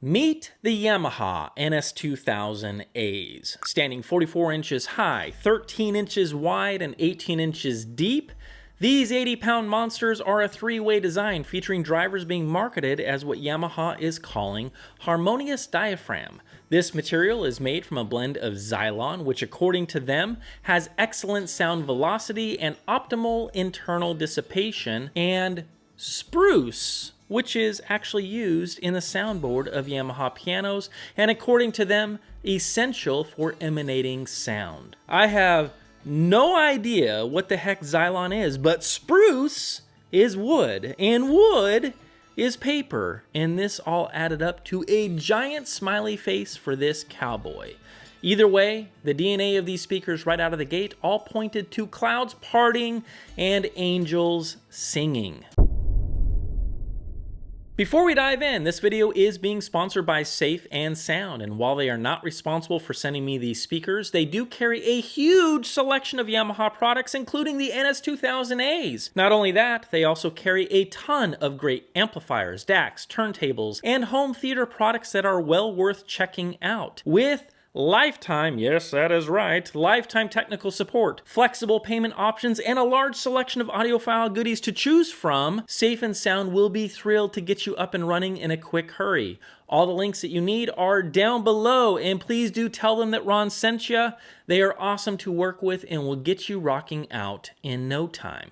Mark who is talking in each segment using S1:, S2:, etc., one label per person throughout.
S1: Meet the Yamaha N-S2000As. Standing 44 inches high, 13 inches wide, and 18 inches deep, these 80-pound monsters are a three-way design featuring drivers being marketed as what Yamaha is calling harmonious diaphragm. This material is made from a blend of Xylon, which according to them has excellent sound velocity and optimal internal dissipation, and spruce, which is actually used in the soundboard of Yamaha pianos, and according to them, essential for emanating sound. I have no idea what the heck Xylon is, but spruce is wood, and wood is paper, and this all added up to a giant smiley face for this cowboy. Either way, the DNA of these speakers right out of the gate all pointed to clouds parting and angels singing. Before we dive in, this video is being sponsored by Safe & Sound, and while they are not responsible for sending me these speakers, they do carry a huge selection of Yamaha products, including the NS2000As. Not only that, they also carry a ton of great amplifiers, DACs, turntables, and home theater products that are well worth checking out. With lifetime, yes, that is right, lifetime technical support, flexible payment options, and a large selection of audiophile goodies to choose from, Safe & Sound will be thrilled to get you up and running in a quick hurry. All the links that you need are down below, and please do tell them that Ron sent you. They are awesome to work with and will get you rocking out in no time.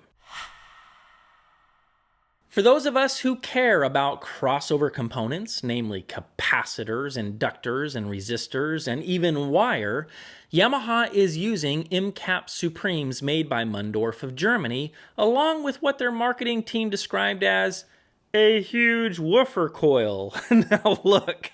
S1: For those of us who care about crossover components, namely capacitors, inductors, and resistors, and even wire, Yamaha is using MCAP Supremes made by Mundorf of Germany, along with what their marketing team described as a huge woofer coil. Now look,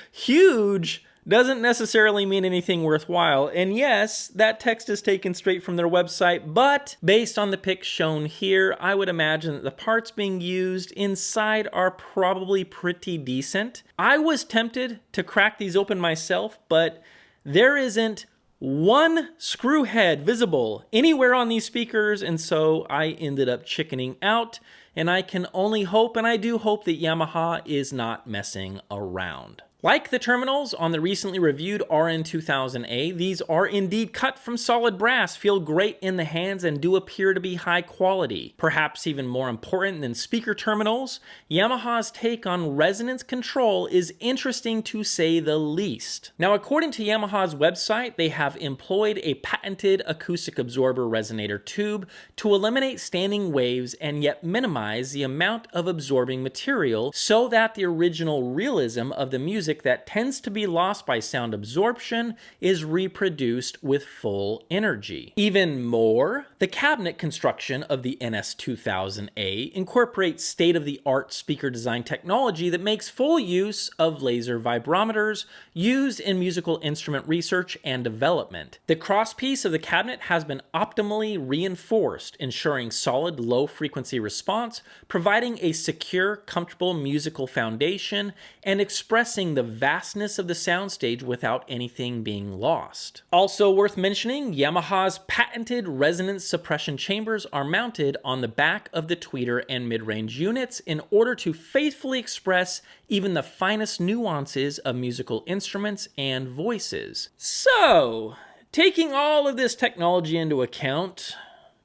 S1: huge doesn't necessarily mean anything worthwhile, and yes, that text is taken straight from their website, but based on the pics shown here, I would imagine that the parts being used inside are probably pretty decent. I was tempted to crack these open myself, but there isn't one screw head visible anywhere on these speakers, and so I ended up chickening out, and I can only hope, and I do hope, that Yamaha is not messing around. Like the terminals on the recently reviewed RN2000A, these are indeed cut from solid brass, feel great in the hands, and do appear to be high quality. Perhaps even more important than speaker terminals, Yamaha's take on resonance control is interesting to say the least. Now, according to Yamaha's website, they have employed a patented acoustic absorber resonator tube to eliminate standing waves and yet minimize the amount of absorbing material so that the original realism of the music that tends to be lost by sound absorption is reproduced with full energy. Even more, the cabinet construction of the NS2000A incorporates state-of-the-art speaker design technology that makes full use of laser vibrometers used in musical instrument research and development. The crosspiece of the cabinet has been optimally reinforced, ensuring solid low-frequency response, providing a secure, comfortable musical foundation, and expressing the vastness of the soundstage without anything being lost. Also worth mentioning, Yamaha's patented resonance suppression chambers are mounted on the back of the tweeter and mid-range units in order to faithfully express even the finest nuances of musical instruments and voices. So, taking all of this technology into account,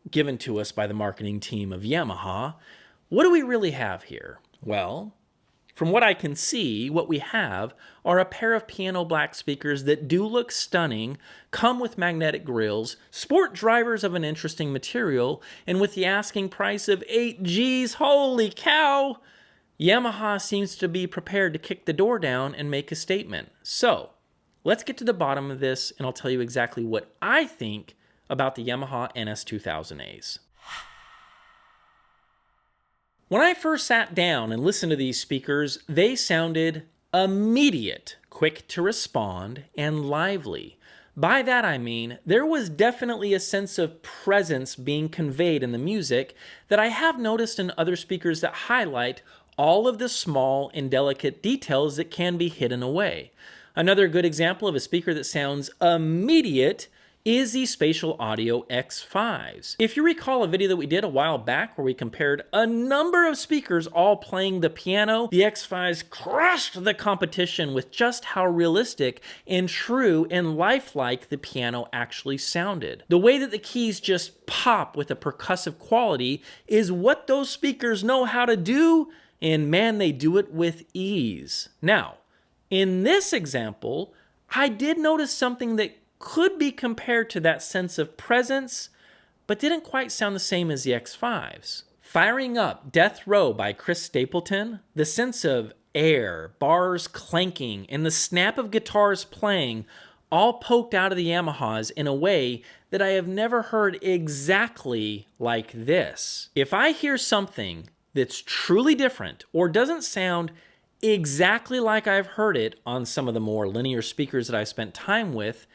S1: given to us by the marketing team of Yamaha, what do we really have here? Well, from what I can see, what we have are a pair of piano black speakers that do look stunning, come with magnetic grills, sport drivers of an interesting material, and with the asking price of 8 G's, holy cow, Yamaha seems to be prepared to kick the door down and make a statement. So, let's get to the bottom of this, and I'll tell you exactly what I think about the Yamaha NS2000As. When I first sat down and listened to these speakers, they sounded immediate, quick to respond, and lively. By that I mean, there was definitely a sense of presence being conveyed in the music that I have noticed in other speakers that highlight all of the small and delicate details that can be hidden away. Another good example of a speaker that sounds immediate is the Spatial Audio X5s. If you recall a video that we did a while back where we compared a number of speakers all playing the piano, the X5s crushed the competition with just how realistic and true and lifelike the piano actually sounded. The way that the keys just pop with a percussive quality is what those speakers know how to do, and man, they do it with ease. Now, in this example, I did notice something that could be compared to that sense of presence, but didn't quite sound the same as the X5s. Firing up Death Row by Chris Stapleton, the sense of air, bars clanking, and the snap of guitars playing all poked out of the Yamahas in a way that I have never heard exactly like this. If I hear something that's truly different or doesn't sound exactly like I've heard it on some of the more linear speakers that I spent time with,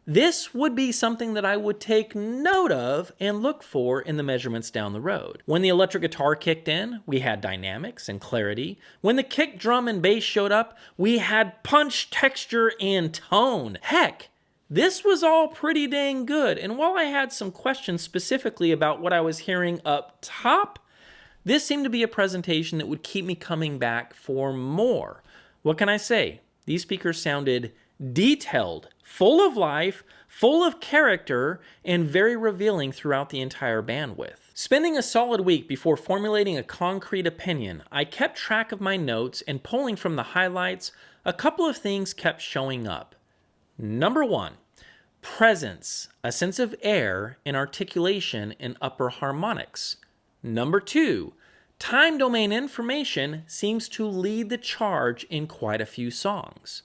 S1: this would be something that I would take note of and look for in the measurements down the road. When the electric guitar kicked in, we had dynamics and clarity. When the kick, drum, and bass showed up, we had punch, texture, and tone. Heck, this was all pretty dang good. And while I had some questions specifically about what I was hearing up top, this seemed to be a presentation that would keep me coming back for more. What can I say? These speakers sounded detailed, full of life, full of character, and very revealing throughout the entire bandwidth. Spending a solid week before formulating a concrete opinion, I kept track of my notes, and pulling from the highlights, a couple of things kept showing up. Number one, presence, a sense of air and articulation in upper harmonics. Number two, time domain information seems to lead the charge in quite a few songs.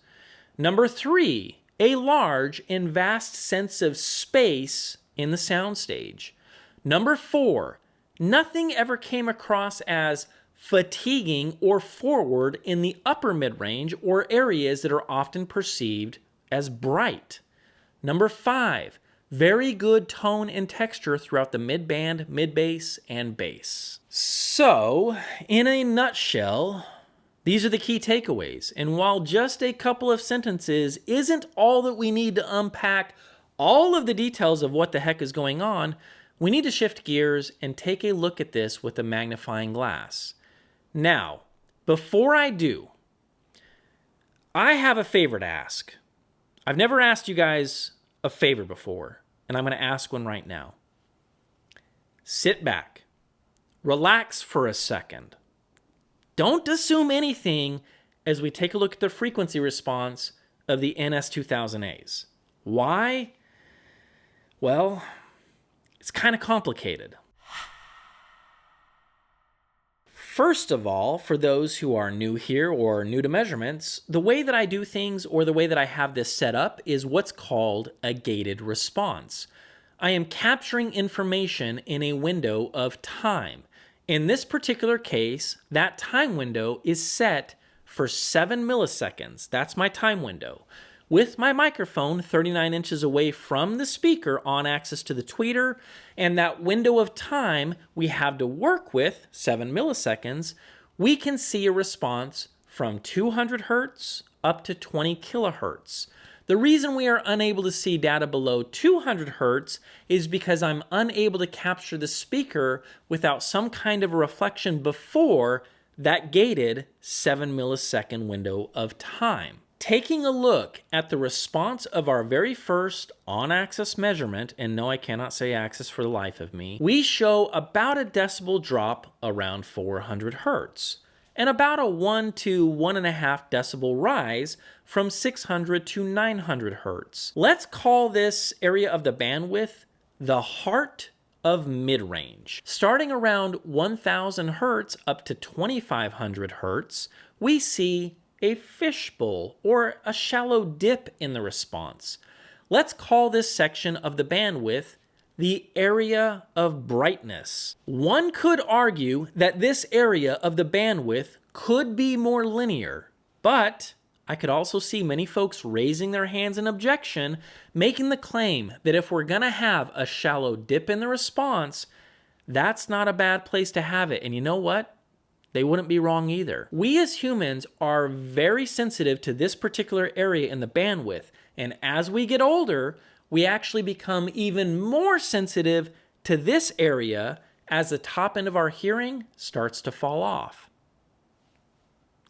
S1: Number three, a large and vast sense of space in the soundstage. Number four, nothing ever came across as fatiguing or forward in the upper mid-range or areas that are often perceived as bright. Number five, very good tone and texture throughout the mid-band, mid-bass, and bass. So, in a nutshell, these are the key takeaways, and while just a couple of sentences isn't all that we need to unpack all of the details of what the heck is going on, we need to shift gears and take a look at this with a magnifying glass. Now, before I do, I have a favor to ask. I've never asked you guys a favor before, and I'm going to ask one right now. Sit back, relax for a second. Don't assume anything as we take a look at the frequency response of the N-S2000As. Why? Well, it's kind of complicated. First of all, for those who are new here or new to measurements, the way that I do things or the way that I have this set up is what's called a gated response. I am capturing information in a window of time. In this particular case, that time window is set for 7 milliseconds. That's my time window. With my microphone 39 inches away from the speaker on axis to the tweeter, and that window of time we have to work with, 7 milliseconds, we can see a response from 200 hertz up to 20 kilohertz. The reason we are unable to see data below 200 hertz is because I'm unable to capture the speaker without some kind of a reflection before that gated 7 millisecond window of time. Taking a look at the response of our very first on-axis measurement, and no, I cannot say axis for the life of me, we show about a decibel drop around 400 hertz. And about a 1 to 1.5 decibel rise from 600 to 900 hertz. Let's call this area of the bandwidth the heart of mid-range. Starting around 1000 hertz up to 2500 hertz, we see a fishbowl or a shallow dip in the response. Let's call this section of the bandwidth the area of brightness. One could argue that this area of the bandwidth could be more linear, but I could also see many folks raising their hands in objection, making the claim that if we're gonna have a shallow dip in the response, that's not a bad place to have it. And you know what? They wouldn't be wrong either. We as humans are very sensitive to this particular area in the bandwidth, and as we get older, we actually become even more sensitive to this area as the top end of our hearing starts to fall off.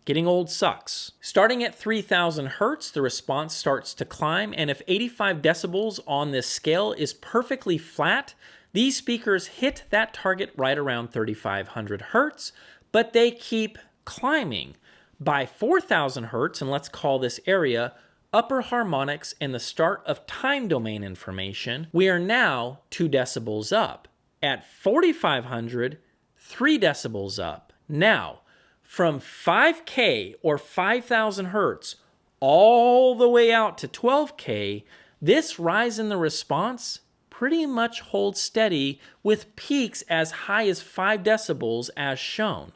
S1: Getting old sucks. Starting at 3000 hertz, the response starts to climb, and if 85 decibels on this scale is perfectly flat, these speakers hit that target right around 3500 hertz, but they keep climbing. By 4000 hertz, and let's call this area upper harmonics and the start of time domain information, we are now 2 decibels up. At 4500, 3 decibels up. Now, from 5K or 5000 hertz all the way out to 12K, this rise in the response pretty much holds steady with peaks as high as 5 decibels as shown.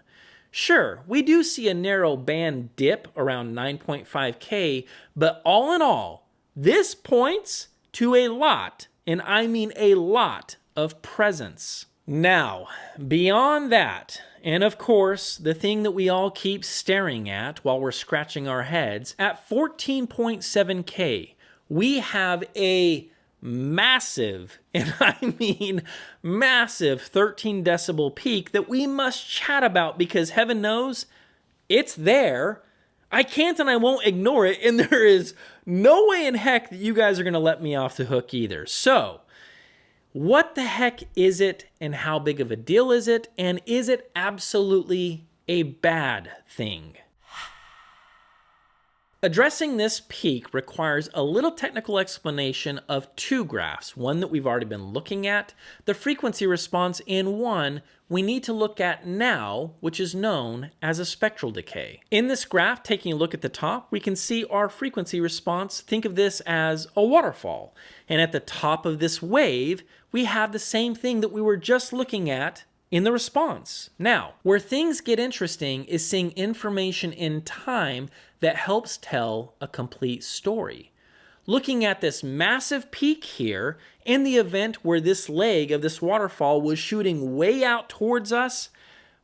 S1: Sure, we do see a narrow band dip around 9.5K, but all in all, this points to a lot, and I mean a lot, of presence. Now, beyond that, and of course, the thing that we all keep staring at while we're scratching our heads, at 14.7K, we have a massive, and I mean massive, 13 decibel peak that we must chat about because heaven knows it's there. I can't and I won't ignore it, and there is no way in heck that you guys are going to let me off the hook either. So, what the heck is it, and how big of a deal is it, and is it absolutely a bad thing? Addressing this peak requires a little technical explanation of 2 graphs, one that we've already been looking at, the frequency response, and one we need to look at now, which is known as a spectral decay. In this graph, taking a look at the top, we can see our frequency response. Think of this as a waterfall. And at the top of this wave, we have the same thing that we were just looking at in the response. Now, where things get interesting is seeing information in time that helps tell a complete story. Looking at this massive peak here, in the event where this leg of this waterfall was shooting way out towards us,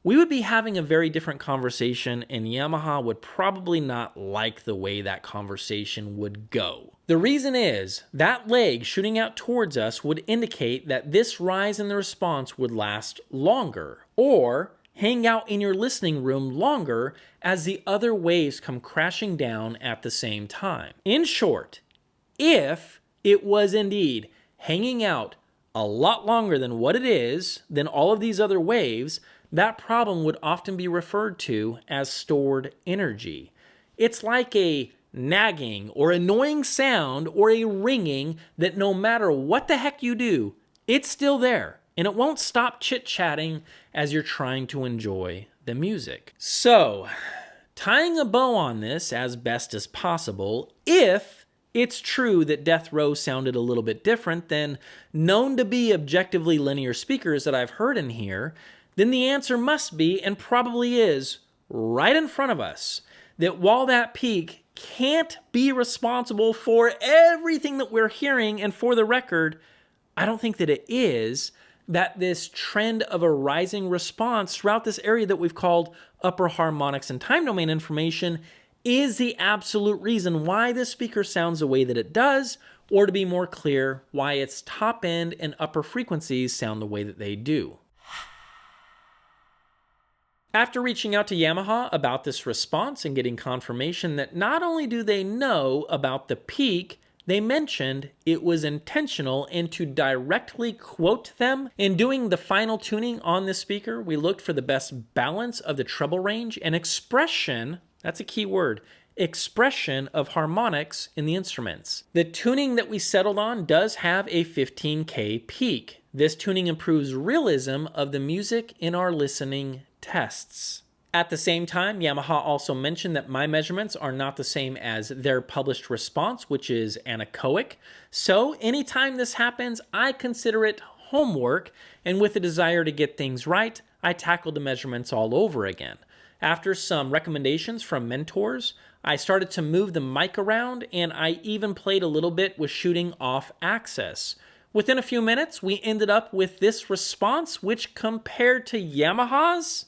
S1: we would be having a very different conversation, and Yamaha would probably not like the way that conversation would go. The reason is, that leg shooting out towards us would indicate that this rise in the response would last longer, or hang out in your listening room longer as the other waves come crashing down at the same time. In short, if it was indeed hanging out a lot longer than what it is, than all of these other waves, that problem would often be referred to as stored energy. It's like a nagging or annoying sound or a ringing that no matter what the heck you do, it's still there, and it won't stop chit-chatting as you're trying to enjoy the music. So, tying a bow on this as best as possible, if it's true that Death Row sounded a little bit different than known to be objectively linear speakers that I've heard in here, then the answer must be, and probably is, right in front of us, that while that peak can't be responsible for everything that we're hearing, and for the record, I don't think that it is, that this trend of a rising response throughout this area that we've called upper harmonics and time domain information is the absolute reason why this speaker sounds the way that it does, or to be more clear, why its top end and upper frequencies sound the way that they do. After reaching out to Yamaha about this response and getting confirmation that not only do they know about the peak, they mentioned it was intentional, and to directly quote them, in doing the final tuning on this speaker, we looked for the best balance of the treble range and expression, that's a key word, expression of harmonics in the instruments. The tuning that we settled on does have a 15K peak. This tuning improves realism of the music in our listening tests. At the same time, Yamaha also mentioned that my measurements are not the same as their published response, which is anechoic. So anytime this happens, I consider it homework, and with a desire to get things right, I tackled the measurements all over again. After some recommendations from mentors, I started to move the mic around, and I even played a little bit with shooting off axis. Within a few minutes, we ended up with this response, which compared to Yamaha's,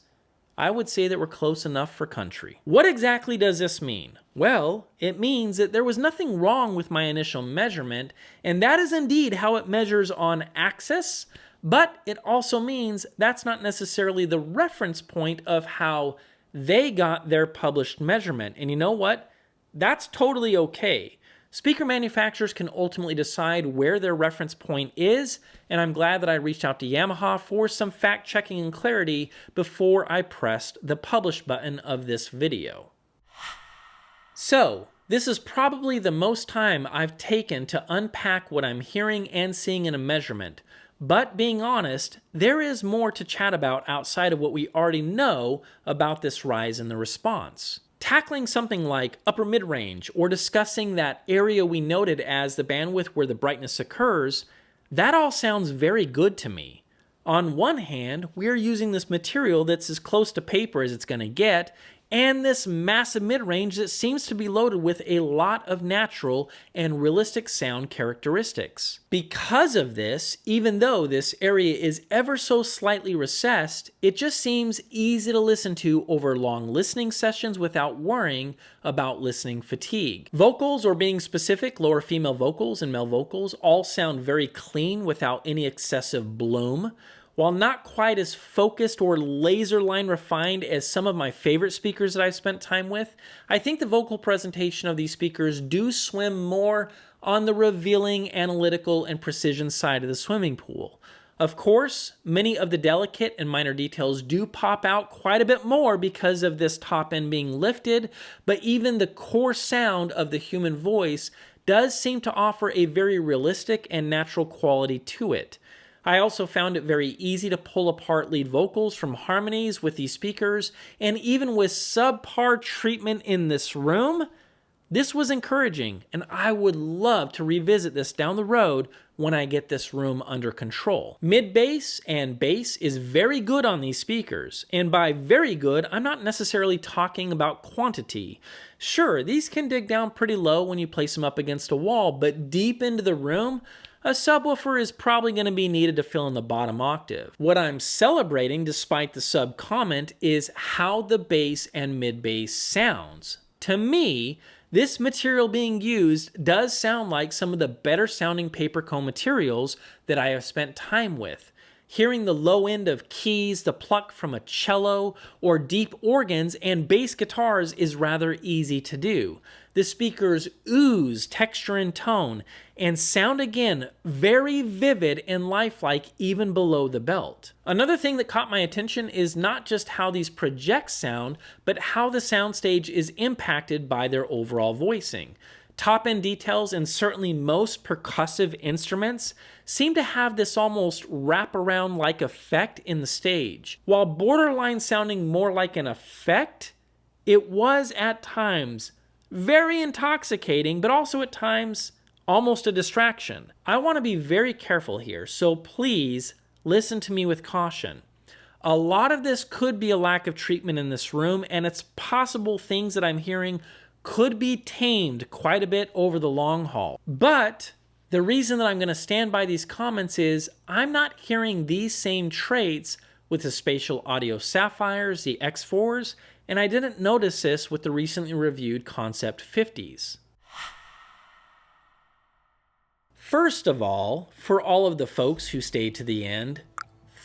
S1: I would say that we're close enough for country. What exactly does this mean? Well, it means that there was nothing wrong with my initial measurement, and that is indeed how it measures on axis, but it also means that's not necessarily the reference point of how they got their published measurement. And you know what? That's totally okay. Speaker manufacturers can ultimately decide where their reference point is, and I'm glad that I reached out to Yamaha for some fact-checking and clarity before I pressed the publish button of this video. So, this is probably the most time I've taken to unpack what I'm hearing and seeing in a measurement, but being honest, there is more to chat about outside of what we already know about this rise in the response. Tackling something like upper mid-range or discussing that area we noted as the bandwidth where the brightness occurs, that all sounds very good to me. On one hand, we are using this material that's as close to paper as it's going to get, and this massive mid-range that seems to be loaded with a lot of natural and realistic sound characteristics. Because of this, even though this area is ever so slightly recessed, it just seems easy to listen to over long listening sessions without worrying about listening fatigue. Vocals, or being specific, lower female vocals and male vocals, all sound very clean without any excessive bloom. While not quite as focused or laser line refined as some of my favorite speakers that I've spent time with, I think the vocal presentation of these speakers do swim more on the revealing, analytical, and precision side of the swimming pool. Of course, many of the delicate and minor details do pop out quite a bit more because of this top end being lifted, but even the core sound of the human voice does seem to offer a very realistic and natural quality to it. I also found it very easy to pull apart lead vocals from harmonies with these speakers, and even with subpar treatment in this room, this was encouraging, and I would love to revisit this down the road when I get this room under control. Mid-bass and bass is very good on these speakers, and by very good, I'm not necessarily talking about quantity. Sure, these can dig down pretty low when you place them up against a wall, but deep into the room, a subwoofer is probably going to be needed to fill in the bottom octave. What I'm celebrating, despite the sub comment, is how the bass and mid-bass sounds. To me, this material being used does sound like some of the better sounding paper cone materials that I have spent time with. Hearing the low end of keys, the pluck from a cello, or deep organs and bass guitars is rather easy to do. The speakers ooze texture and tone, and sound again very vivid and lifelike even below the belt. Another thing that caught my attention is not just how these projects sound, but how the soundstage is impacted by their overall voicing. Top-end details and certainly most percussive instruments seem to have this almost wraparound-like effect in the stage. While borderline sounding more like an effect, it was at times very intoxicating, but also at times almost a distraction. I want to be very careful here, so please listen to me with caution. A lot of this could be a lack of treatment in this room, and it's possible things that I'm hearing could be tamed quite a bit over the long haul. But the reason that I'm going to stand by these comments is I'm not hearing these same traits with the Spatial Audio Sapphires, the X4s, and I didn't notice this with the recently reviewed Concept 50s. First of all, for all of the folks who stayed to the end,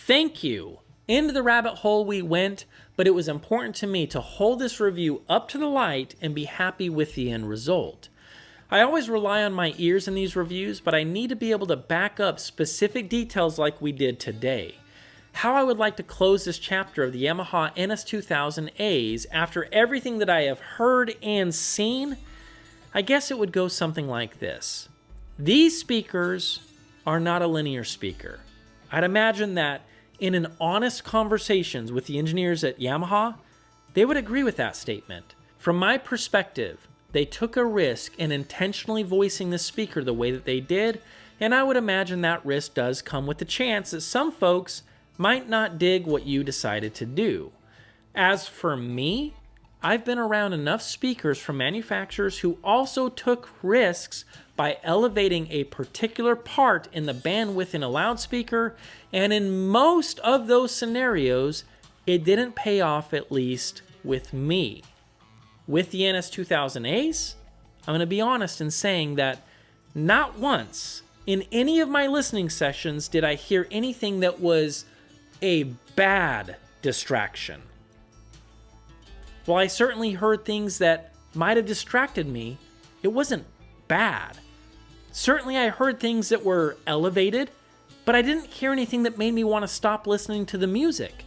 S1: thank you. Into the rabbit hole we went, but it was important to me to hold this review up to the light and be happy with the end result. I always rely on my ears in these reviews, but I need to be able to back up specific details like we did today. How I would like to close this chapter of the Yamaha N-S2000As after everything that I have heard and seen, I guess it would go something like this. These speakers are not a linear speaker. I'd imagine that in an honest conversations with the engineers at Yamaha, they would agree with that statement. From my perspective, they took a risk in intentionally voicing the speaker the way that they did, and I would imagine that risk does come with the chance that some folks might not dig what you decided to do. As for me, I've been around enough speakers from manufacturers who also took risks by elevating a particular part in the bandwidth in a loudspeaker, and in most of those scenarios, it didn't pay off, at least with me. With the NS2000As, I'm going to be honest in saying that not once in any of my listening sessions did I hear anything that was a bad distraction. While I certainly heard things that might have distracted me, it wasn't bad. Certainly I heard things that were elevated, but I didn't hear anything that made me want to stop listening to the music.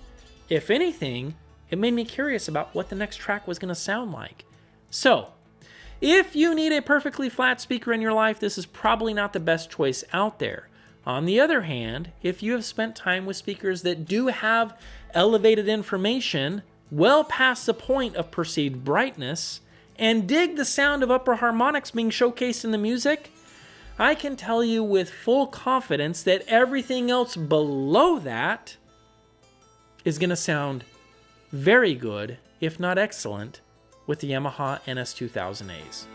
S1: If anything, it made me curious about what the next track was going to sound like. So, if you need a perfectly flat speaker in your life, this is probably not the best choice out there. On the other hand, if you have spent time with speakers that do have elevated information, well past the point of perceived brightness, and dig the sound of upper harmonics being showcased in the music, I can tell you with full confidence that everything else below that is going to sound very good, if not excellent, with the Yamaha NS2000As.